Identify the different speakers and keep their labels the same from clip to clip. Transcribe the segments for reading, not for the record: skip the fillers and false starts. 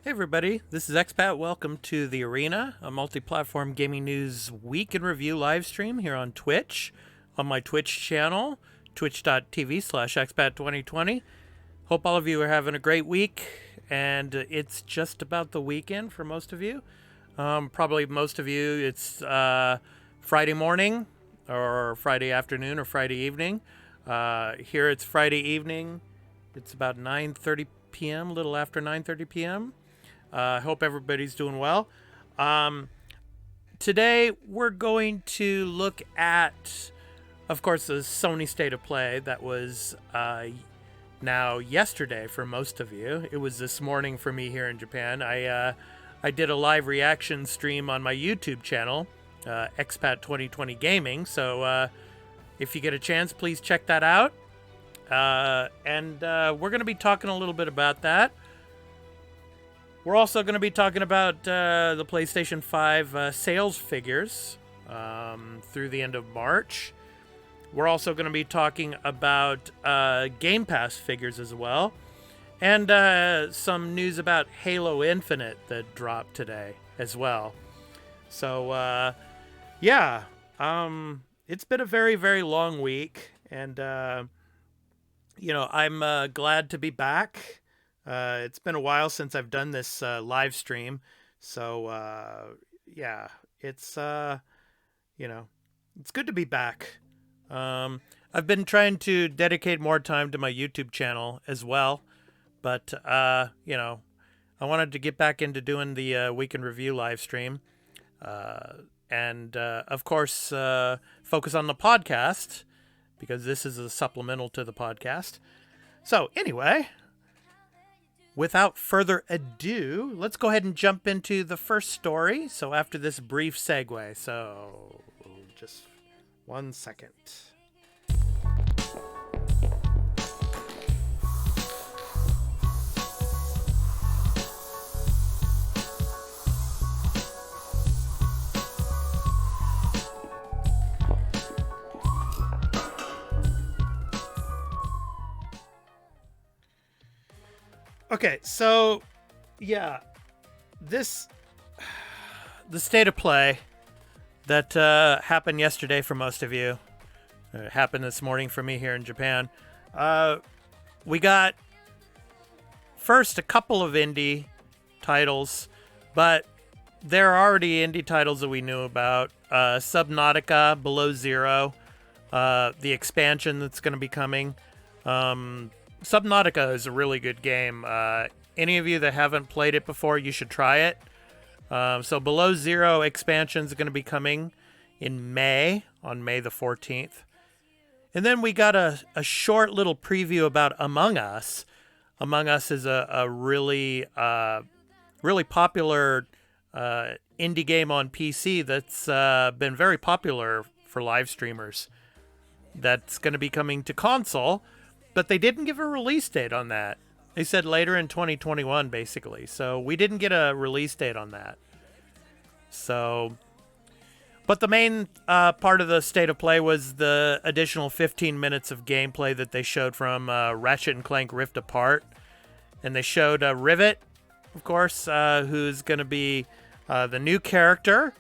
Speaker 1: Hey everybody, this is Expat. Welcome to The Arena, a multi-platform gaming news week in review live stream here on Twitch, on my Twitch channel, twitch.tv/expat2020. Hope all of you are having a great week, and it's just about the weekend for most of you. Probably most of you, it's Friday morning, or Friday afternoon, or Friday evening. Here it's Friday evening. It's about 9:30 p.m., a little after 9:30 p.m. I hope everybody's doing well. Today, we're going to look at, of course, the Sony State of Play that was now yesterday for most of you. It was this morning for me here in Japan. I did a live reaction stream on my YouTube channel, Expat 2020 Gaming. So if you get a chance, please check that out. And we're going to be talking a little bit about that. We're also going to be talking about the PlayStation 5 sales figures through the end of March. We're also going to be talking about Game Pass figures as well. And some news about Halo Infinite that dropped today as well. So, it's been a very, very long week. And, I'm glad to be back. It's been a while since I've done this live stream, so it's it's good to be back. I've been trying to dedicate more time to my YouTube channel as well, but I wanted to get back into doing the Week in Review live stream, and of course focus on the podcast because this is a supplemental to the podcast. So anyway, without further ado, let's go ahead and jump into the first story. So after this brief segue, so just 1 second. Okay, so, the State of Play that happened yesterday for most of you, happened this morning for me here in Japan. We got, first, a couple of indie titles, but there are already indie titles that we knew about. Subnautica, Below Zero, the expansion that's going to be coming. Subnautica is a really good game. Any of you that haven't played it before, you should try it. So Below Zero expansion is going to be coming in May, on May the 14th. And then we got a short little preview about Among Us. Among Us is a really popular indie game on PC that's been very popular for live streamers. That's going to be coming to console. But they didn't give a release date on that. They said later in 2021, basically. So we didn't get a release date on that. So, but the main part of the State of Play was the additional 15 minutes of gameplay that they showed from Ratchet & Clank Rift Apart. And they showed Rivet, of course, who's going to be the new character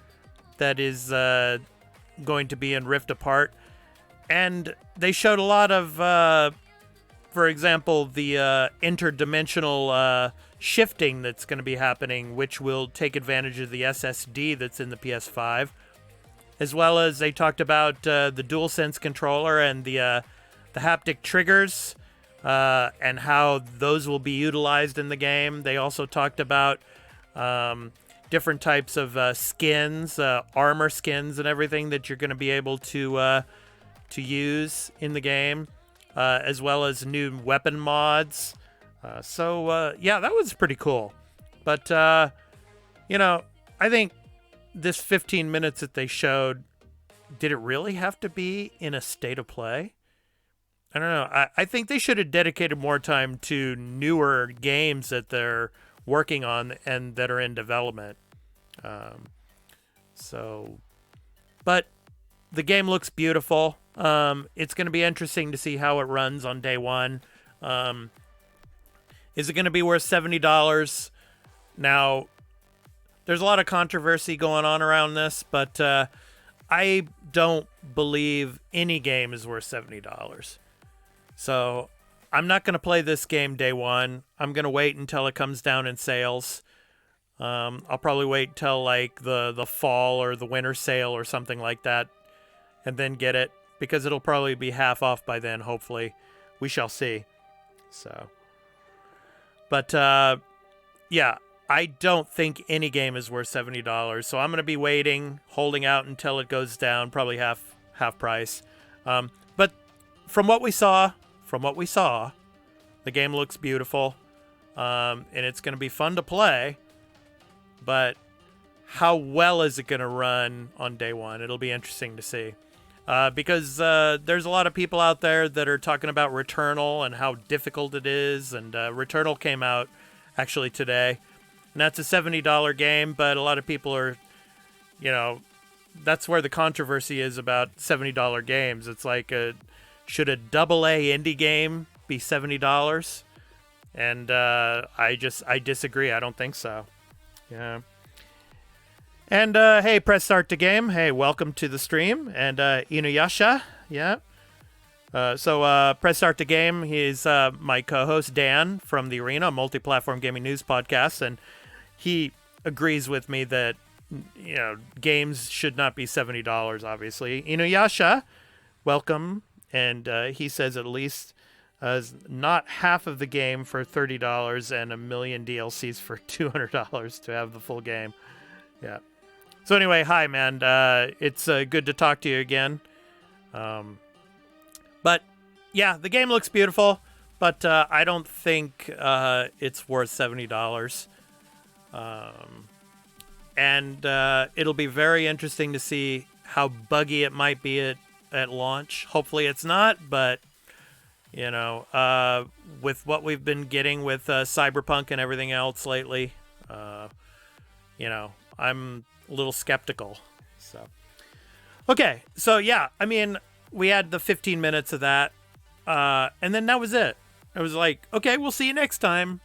Speaker 1: that is going to be in Rift Apart. And they showed a lot of... for example, the interdimensional shifting that's going to be happening, which will take advantage of the SSD that's in the PS5, as well as they talked about the DualSense controller and the haptic triggers and how those will be utilized in the game. They also talked about different types of skins, armor skins, and everything that you're going to be able to use in the game. As well as new weapon mods. That was pretty cool. But, I think this 15 minutes that they showed, did it really have to be in a State of Play? I don't know. I think they should have dedicated more time to newer games that they're working on and that are in development. But the game looks beautiful. It's going to be interesting to see how it runs on day one. Is it going to be worth $70? Now, there's a lot of controversy going on around this, but I don't believe any game is worth $70. So I'm not going to play this game day one. I'm going to wait until it comes down in sales. I'll probably wait till like the fall or the winter sale or something like that, and then get it, because it'll probably be half off by then, hopefully. We shall see. So, but yeah, I don't think any game is worth $70, so I'm going to be waiting, holding out until it goes down, probably half price. But from what we saw, the game looks beautiful, and it's going to be fun to play. But how well is it going to run on day one? It'll be interesting to see. Because there's a lot of people out there that are talking about Returnal and how difficult it is. And Returnal came out actually today. And that's a $70 game, but a lot of people are, that's where the controversy is about $70 games. It's like, should a AA indie game be $70? And I disagree. I don't think so. Yeah. And hey, press start to game. Hey, welcome to the stream. And Inuyasha, yeah. So press start to game. He's my co-host Dan from the Arena, Multiplatform Gaming News Podcast, and he agrees with me that games should not be $70. Obviously, Inuyasha, welcome, and he says at least not half of the game for $30 and a million DLCs for $200 to have the full game. Yeah. So anyway, hi, man. It's good to talk to you again. But yeah, the game looks beautiful, but I don't think it's worth $70. And it'll be very interesting to see how buggy it might be at launch. Hopefully it's not, but with what we've been getting with Cyberpunk and everything else lately, I'm a little skeptical. So, okay. So yeah, I mean, we had the 15 minutes of that, and then that was it. I was like, okay, we'll see you next time.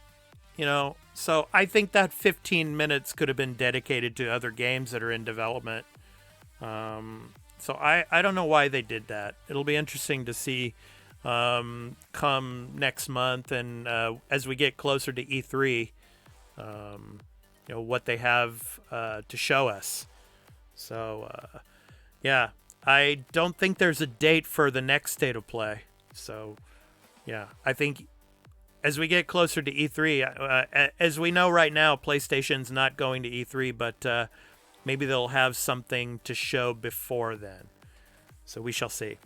Speaker 1: So I think that 15 minutes could have been dedicated to other games that are in development. So I don't know why they did that. It'll be interesting to see come next month, and as we get closer to E3, what they have to show us. So yeah, I don't think there's a date for the next State of Play. So yeah, I think as we get closer to E3, as we know right now, PlayStation's not going to E3, but maybe they'll have something to show before then. So we shall see.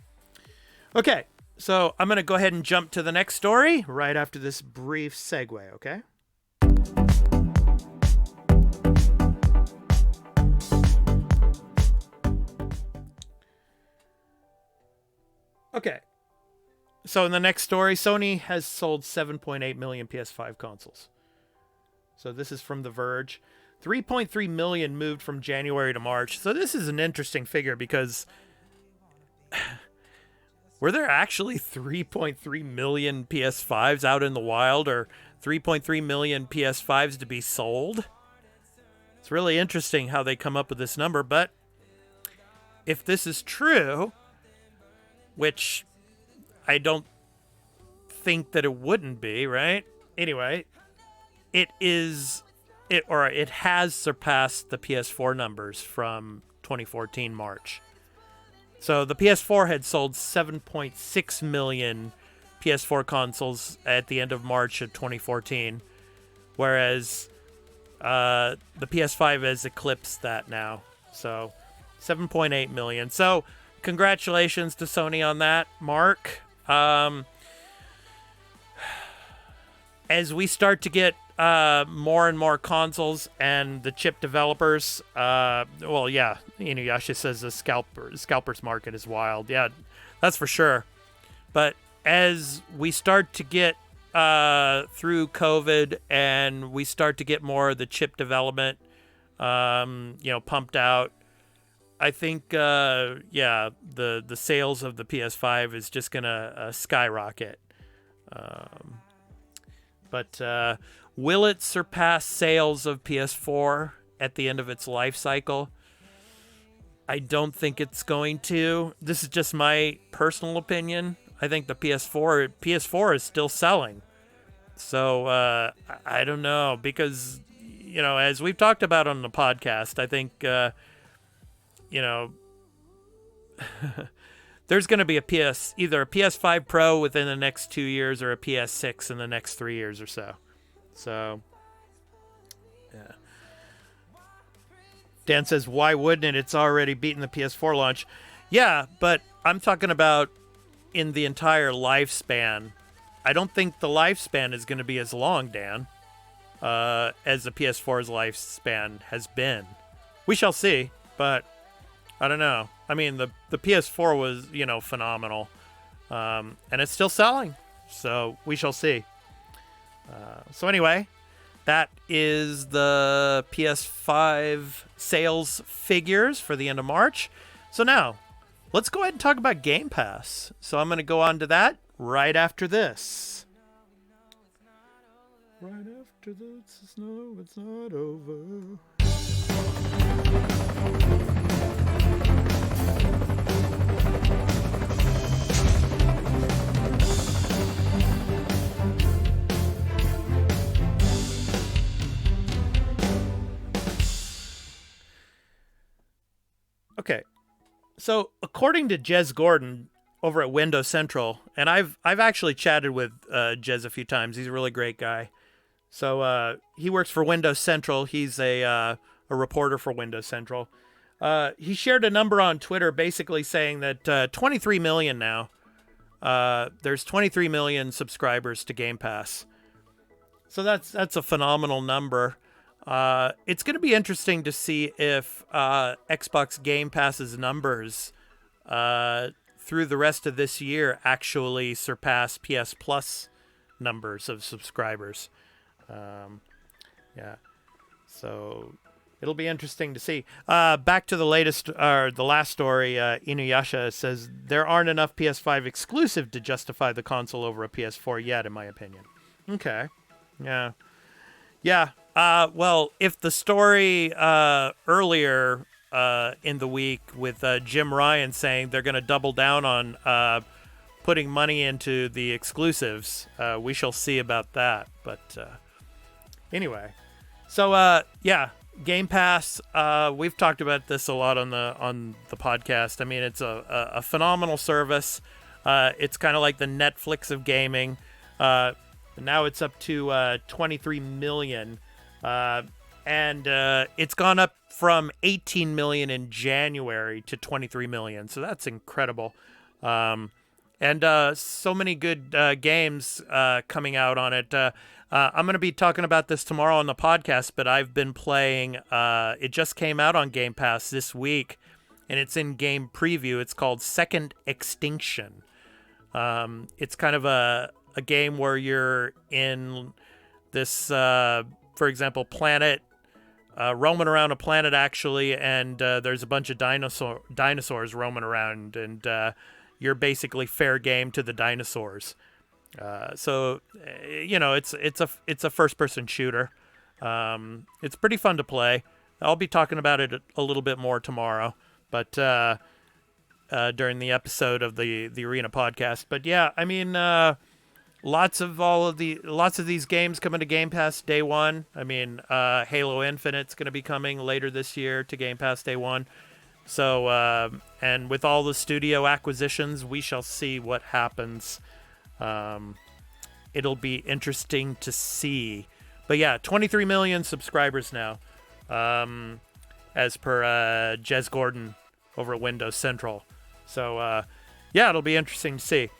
Speaker 1: Okay, so I'm going to go ahead and jump to the next story right after this brief segue, okay? Okay. So in the next story, Sony has sold 7.8 million PS5 consoles. So this is from The Verge. 3.3 million moved from January to March. So this is an interesting figure because were there actually 3.3 million PS5s out in the wild, or 3.3 million PS5s to be sold? It's really interesting how they come up with this number, but if this is true, which I don't think that it wouldn't be, right? Anyway, it has surpassed the PS4 numbers from 2014 March. So the PS4 had sold 7.6 million PS4 consoles at the end of March of 2014, whereas the PS5 has eclipsed that now. So 7.8 million. So congratulations to Sony on that, Mark. As we start to get more and more consoles and the chip developers, Inuyasha says the scalpers market is wild. Yeah, that's for sure. But as we start to get through COVID and we start to get more of the chip development, pumped out, I think, the sales of the PS5 is just gonna skyrocket. But will it surpass sales of PS4 at the end of its life cycle? I don't think it's going to. This is just my personal opinion. I think the PS4 is still selling. So I don't know, because as we've talked about on the podcast, I think there's going to be either a PS5 Pro within the next 2 years or a PS6 in the next 3 years or so. So, yeah. Dan says, why wouldn't it? It's already beaten the PS4 launch. Yeah, but I'm talking about in the entire lifespan. I don't think the lifespan is going to be as long, Dan, as the PS4's lifespan has been. We shall see, but I don't know. I mean, the PS4 was, phenomenal, and it's still selling, so we shall see. So anyway, that is the PS5 sales figures for the end of March. So now, let's go ahead and talk about Game Pass. So I'm going to go on to that right after this. Right after this, no, it's not over. Okay, so according to Jez Gordon over at Windows Central, and I've actually chatted with Jez a few times. He's a really great guy. So he works for Windows Central. He's a reporter for Windows Central. He shared a number on Twitter, basically saying that 23 million now. There's 23 million subscribers to Game Pass. So that's a phenomenal number. It's going to be interesting to see if Xbox Game Pass's numbers through the rest of this year actually surpass PS Plus numbers of subscribers. Yeah, so it'll be interesting to see. Back to the last story. Inuyasha says there aren't enough PS5 exclusive to justify the console over a PS4 yet, in my opinion. Okay, yeah. Well, if the story earlier in the week with Jim Ryan saying they're going to double down on putting money into the exclusives, we shall see about that. But anyway, so yeah, Game Pass. We've talked about this a lot on the podcast. I mean, it's a phenomenal service. It's kind of like the Netflix of gaming. Now it's up to 23 million. And it's gone up from 18 million in January to 23 million. So that's incredible. And so many good games coming out on it. I'm going to be talking about this tomorrow on the podcast, but I've been playing. It just came out on Game Pass this week, and it's in game preview. It's called Second Extinction. It's kind of a game where you're in this, for example, planet, roaming around a planet, actually, and there's a bunch of dinosaurs roaming around, and you're basically fair game to the dinosaurs. So it's a first-person shooter. It's pretty fun to play. I'll be talking about it a little bit more tomorrow, but during the episode of the Arena podcast. But yeah, I mean, lots of these games coming to Game Pass day one. I mean, Halo Infinite's going to be coming later this year to Game Pass day one. So, and with all the studio acquisitions, we shall see what happens. It'll be interesting to see. But yeah, 23 million subscribers now, as per Jez Gordon over at Windows Central. So, yeah, it'll be interesting to see.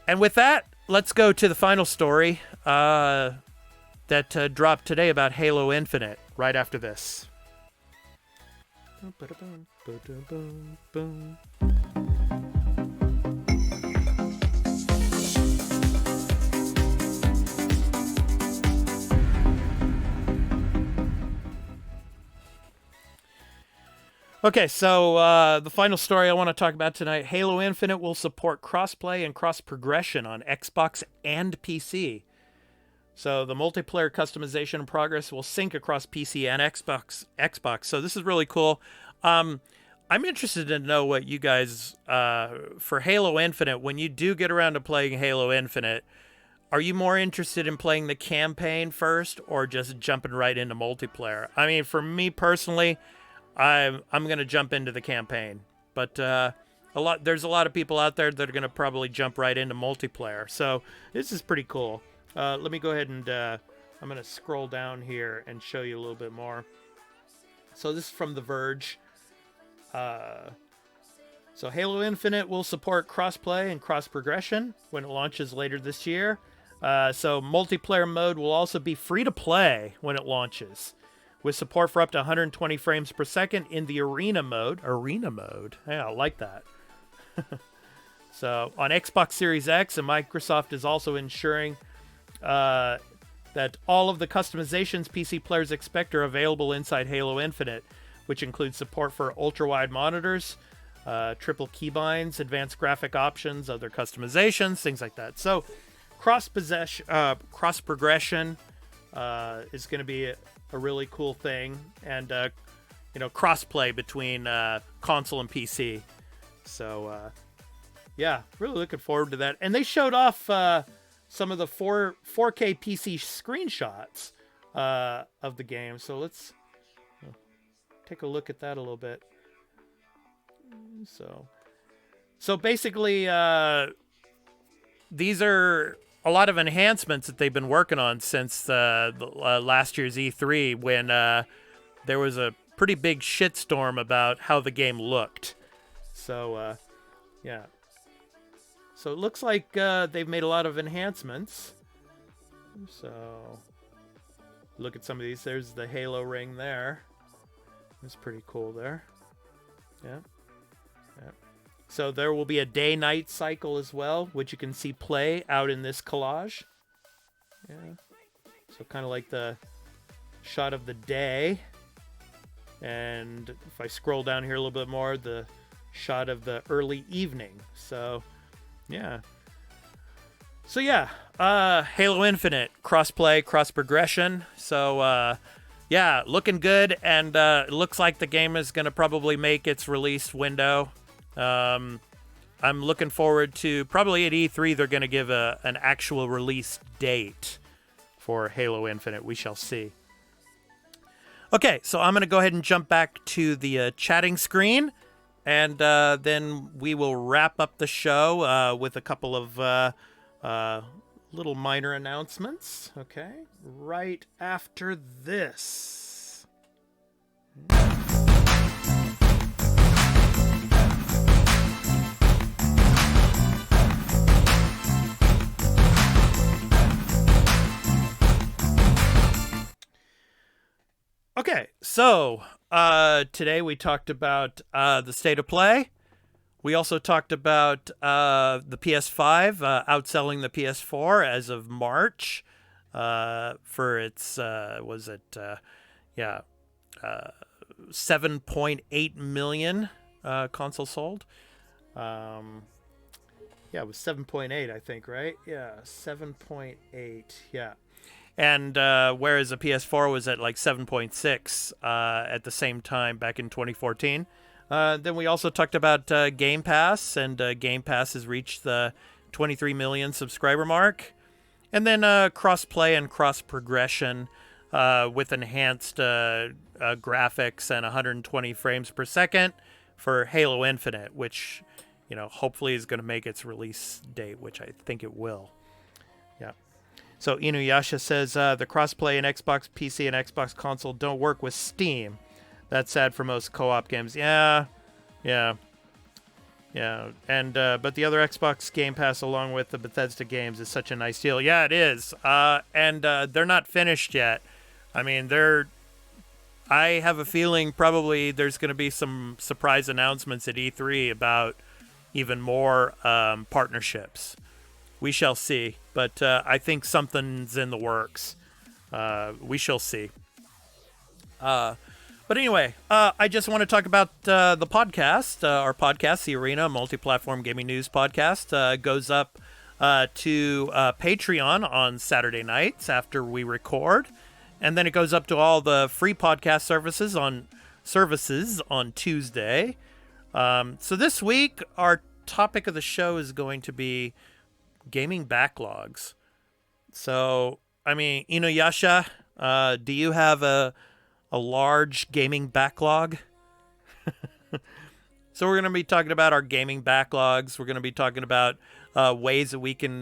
Speaker 1: And with that, let's go to the final story that dropped today about Halo Infinite right after this. Okay, so the final story I want to talk about tonight, Halo Infinite will support crossplay and cross-progression on Xbox and PC. So the multiplayer customization in progress will sync across PC and Xbox. So this is really cool. I'm interested to know what you guys, for Halo Infinite, when you do get around to playing Halo Infinite, are you more interested in playing the campaign first or just jumping right into multiplayer? I mean, for me personally, I'm going to jump into the campaign. But there's a lot of people out there that are going to probably jump right into multiplayer. So this is pretty cool. Let me go ahead and I'm going to scroll down here and show you a little bit more. So this is from The Verge. So Halo Infinite will support crossplay and cross-progression when it launches later this year. So multiplayer mode will also be free to play when it launches, with support for up to 120 frames per second in the arena mode. Yeah, I like that. So on Xbox Series X, and Microsoft is also ensuring that all of the customizations PC players expect are available inside Halo Infinite, which includes support for ultra-wide monitors, triple keybinds, advanced graphic options, other customizations, things like that. So cross-progression is going to be a really cool thing, and cross-play between console and PC. So yeah, really looking forward to that. And they showed off some of the 4K PC screenshots of the game. So let's take a look at that a little bit. So basically, these are a lot of enhancements that they've been working on since last year's E3, when there was a pretty big shitstorm about how the game looked. So yeah. So it looks like they've made a lot of enhancements. So look at some of these. There's the Halo ring there. That's pretty cool there. Yeah. Yeah. So there will be a day-night cycle as well, which you can see play out in this collage. Yeah. So kind of like the shot of the day. And if I scroll down here a little bit more, the shot of the early evening. So, yeah. So, yeah. Halo Infinite, cross-play, cross-progression. So, yeah, looking good. And it looks like the game is going to probably make its release window. I'm looking forward to, probably at E3, they're going to give an actual release date for Halo Infinite. We shall see. Okay, so I'm going to go ahead and jump back to the chatting screen, and then we will wrap up the show with a couple of little minor announcements, okay, right after this. Okay, so today we talked about the state of play. We also talked about the PS5 outselling the PS4 as of March for its, 7.8 million consoles sold. Yeah, it was 7.8, I think, right? Yeah, 7.8, yeah. And whereas the PS4 was at like 7.6 at the same time back in 2014. Then we also talked about Game Pass, and Game Pass has reached the 23 million subscriber mark. And then cross-play and cross-progression with enhanced graphics and 120 frames per second for Halo Infinite, which, hopefully is going to make its release date, which I think it will. Yeah. So Inuyasha says the crossplay in Xbox PC and Xbox console don't work with Steam. That's sad for most co-op games. Yeah. And but the other Xbox Game Pass along with the Bethesda games is such a nice deal. Yeah, it is. And they're not finished yet. I mean, I have a feeling probably there's going to be some surprise announcements at E3 about even more partnerships. We shall see, but I think something's in the works. We shall see. But anyway, I just want to talk about the podcast. Our podcast, The Arena, Multiplatform Gaming News Podcast, goes up to Patreon on Saturday nights after we record. And then it goes up to all the free podcast services on Tuesday. So this week, our topic of the show is going to be gaming backlogs. So, I mean, Inuyasha, do you have a large gaming backlog? So we're going to be talking about our gaming backlogs. We're going to be talking about ways that we can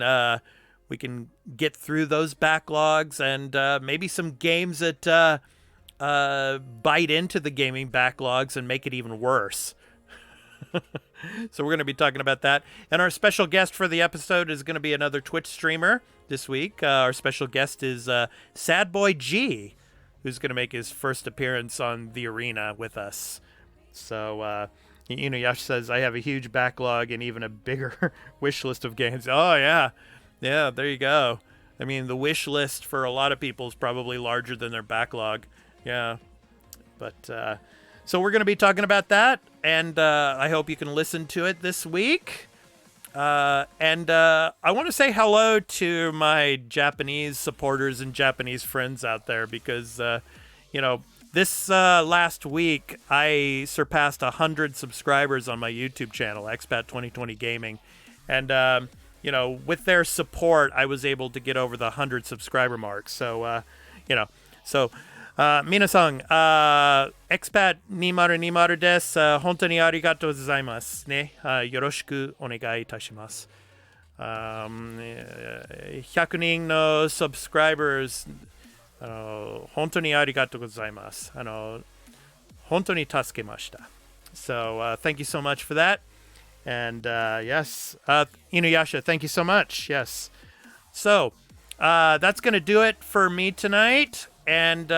Speaker 1: get through those backlogs, and maybe some games that bite into the gaming backlogs and make it even worse. So we're going to be talking about that. And our special guest for the episode is going to be another Twitch streamer this week. Our special guest is Sad Boy G, who's going to make his first appearance on the arena with us. So, Yash says, I have a huge backlog and even a bigger wish list of games. Oh, yeah. Yeah, there you go. I mean, the wish list for a lot of people is probably larger than their backlog. Yeah. But, so we're going to be talking about that, and I hope you can listen to it this week. And I want to say hello to my Japanese supporters and Japanese friends out there because, this last week, I surpassed 100 subscribers on my YouTube channel, Expat 2020 Gaming. And, with their support, I was able to get over the 100 subscriber mark. So, minasan, Expat 2020desu. Hontou ni arigatou gozaimasu ne. Yoroshiku onegai itashimasu. 100人の subscribers 本当にありがとうございます。本当に助けました。So, thank you so much for that. And, yes, Inuyasha, thank you so much. Yes. So, that's going to do it for me tonight and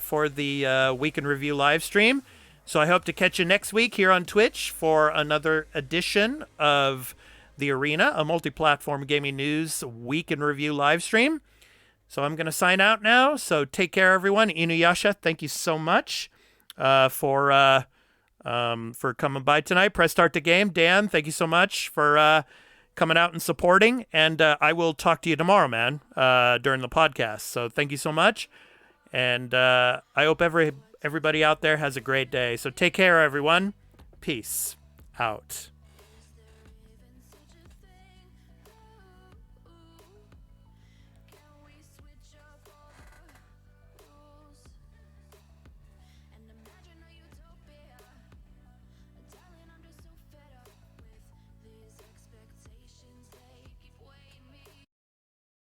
Speaker 1: for the Week in Review live stream. So I hope to catch you next week here on Twitch for another edition of The Arena, a multi-platform gaming news Week in Review live stream. So I'm going to sign out now. So take care, everyone. Inuyasha, thank you so much for coming by tonight. Press start the game. Dan, thank you so much for coming out and supporting. And I will talk to you tomorrow, man, during the podcast. So thank you so much. And I hope everybody out there has a great day. So take care, everyone. Peace out.